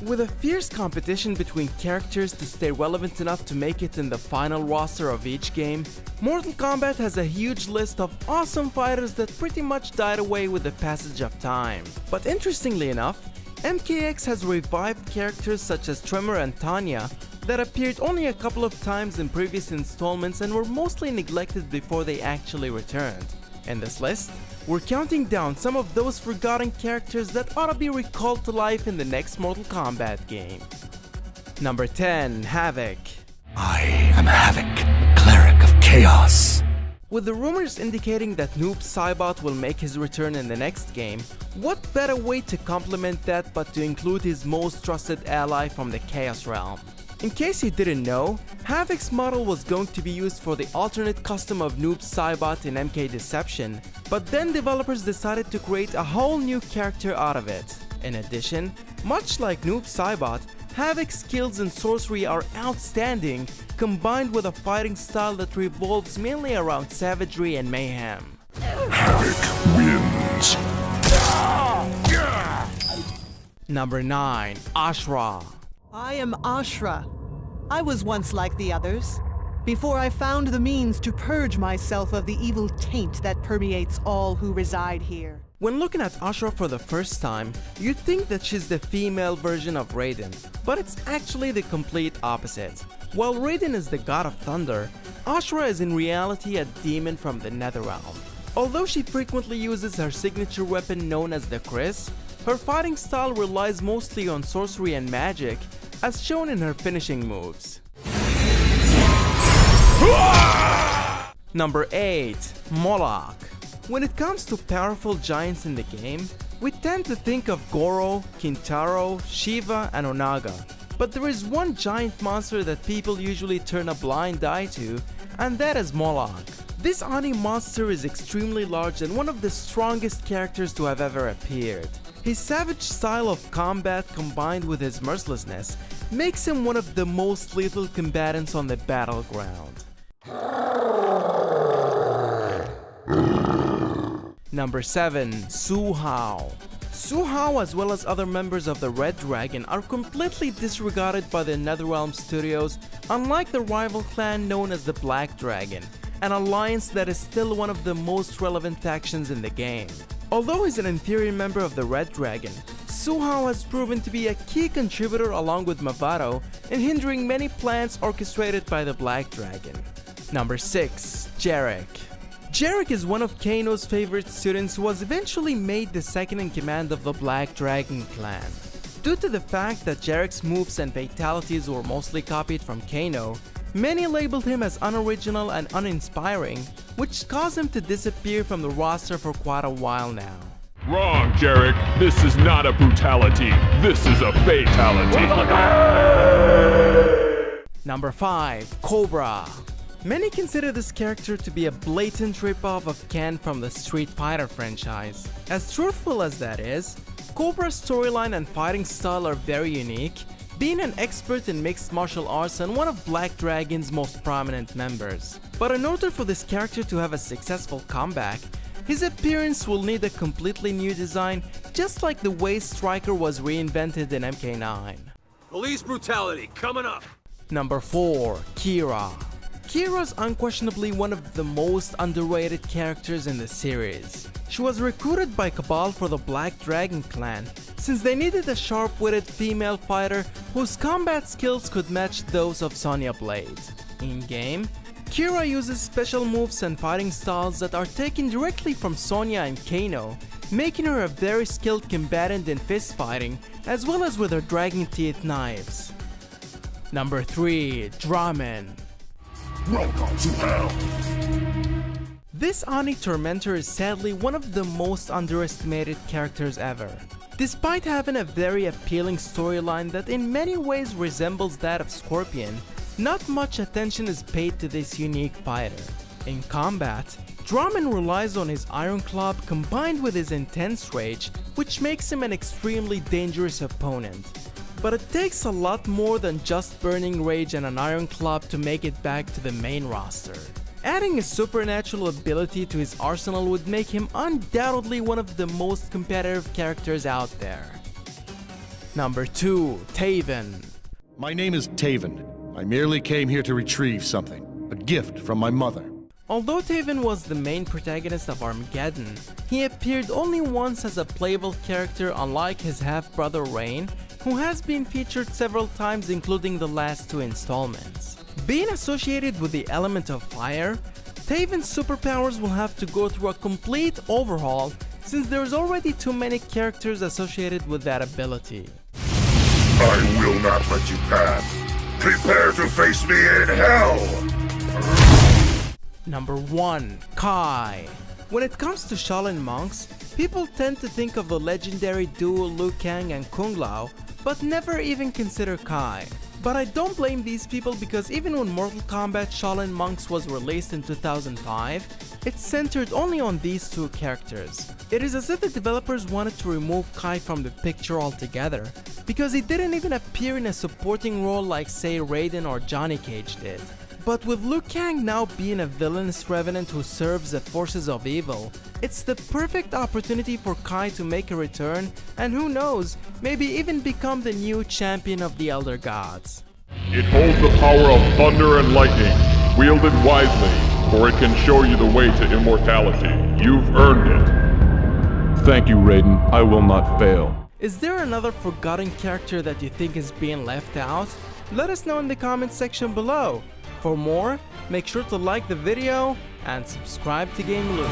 With a fierce competition between characters to stay relevant enough to make it in the final roster of each game, Mortal Kombat has a huge list of awesome fighters that pretty much died away with the passage of time. But interestingly enough, MKX has revived characters such as Tremor and Tanya that appeared only a couple of times in previous installments and were mostly neglected before they actually returned. In this list, we're counting down some of those forgotten characters that ought to be recalled to life in the next Mortal Kombat game. Number 10. Havik. I am Havik, cleric of chaos. With the rumors indicating that Noob Saibot will make his return in the next game, what better way to complement that but to include his most trusted ally from the Chaos Realm? In case you didn't know, Havik's model was going to be used for the alternate custom of Noob Saibot in MK Deception, but then developers decided to create a whole new character out of it. In addition, much like Noob Saibot, Havik's skills in sorcery are outstanding, combined with a fighting style that revolves mainly around savagery and mayhem. Havik wins. Number 9. Ashra. I am Ashra. I was once like the others, before I found the means to purge myself of the evil taint that permeates all who reside here. When looking at Ashra for the first time, you'd think that she's the female version of Raiden, but it's actually the complete opposite. While Raiden is the god of thunder, Ashra is in reality a demon from the Netherrealm. Although she frequently uses her signature weapon known as the Kriss, her fighting style relies mostly on sorcery and magic, as shown in her finishing moves. Number 8. Moloch. When it comes to powerful giants in the game, we tend to think of Goro, Kintaro, Shiva, and Onaga. But there is one giant monster that people usually turn a blind eye to, and that is Moloch. This Oni monster is extremely large and one of the strongest characters to have ever appeared. His savage style of combat combined with his mercilessness makes him one of the most lethal combatants on the battleground. Number 7. Su Hao. Su Hao, as well as other members of the Red Dragon, are completely disregarded by the Netherrealm Studios, unlike the rival clan known as the Black Dragon, an alliance that is still one of the most relevant factions in the game. Although he's an inferior member of the Red Dragon, Su Hao has proven to be a key contributor along with Mavado in hindering many plans orchestrated by the Black Dragon. Number 6. Jarek. Jarek is one of Kano's favorite students who was eventually made the second in command of the Black Dragon clan. Due to the fact that Jarek's moves and fatalities were mostly copied from Kano, many labeled him as unoriginal and uninspiring, which caused him to disappear from the roster for quite a while now. Wrong, Jarek. This is not a brutality. This is a fatality. Number 5. Cobra. Many consider this character to be a blatant ripoff of Ken from the Street Fighter franchise. As truthful as that is, Cobra's storyline and fighting style are very unique, being an expert in mixed martial arts and one of Black Dragon's most prominent members. But in order for this character to have a successful comeback, his appearance will need a completely new design, just like the way Striker was reinvented in MK9. Police brutality coming up. Number 4. Kira. Kira's unquestionably one of the most underrated characters in the series. She was recruited by Cabal for the Black Dragon clan, since they needed a sharp-witted female fighter whose combat skills could match those of Sonya Blade. In-game, Kira uses special moves and fighting styles that are taken directly from Sonya and Kano, making her a very skilled combatant in fist fighting, as well as with her dragon teeth knives. Number 3. Draman. Welcome to hell. This Oni Tormentor is sadly one of the most underestimated characters ever. Despite having a very appealing storyline that in many ways resembles that of Scorpion, not much attention is paid to this unique fighter. In combat, Draman relies on his Iron Club combined with his intense rage, which makes him an extremely dangerous opponent. But it takes a lot more than just burning rage and an Iron Club to make it back to the main roster. Adding a supernatural ability to his arsenal would make him undoubtedly one of the most competitive characters out there. Number 2. Taven. My name is Taven. I merely came here to retrieve something. A gift from my mother. Although Taven was the main protagonist of Armageddon, he appeared only once as a playable character, unlike his half-brother Rain, who has been featured several times including the last 2 installments. Being associated with the element of fire, Taven's superpowers will have to go through a complete overhaul since there's already too many characters associated with that ability. I will not let you pass. Prepare to face me in hell! Number 1. Kai. When it comes to Shaolin monks, people tend to think of the legendary duo Liu Kang and Kung Lao, but never even consider Kai. But I don't blame these people because even when Mortal Kombat Shaolin Monks was released in 2005, it centered only on these 2 characters. It is as if the developers wanted to remove Kai from the picture altogether, because he didn't even appear in a supporting role like say Raiden or Johnny Cage did. But with Liu Kang now being a villainous revenant who serves the forces of evil, it's the perfect opportunity for Kai to make a return and who knows, maybe even become the new champion of the Elder Gods. It holds the power of thunder and lightning. Wield it wisely, for it can show you the way to immortality. You've earned it. Thank you, Raiden. I will not fail. Is there another forgotten character that you think is being left out? Let us know in the comments section below. For more, make sure to like the video and subscribe to Game Illusion.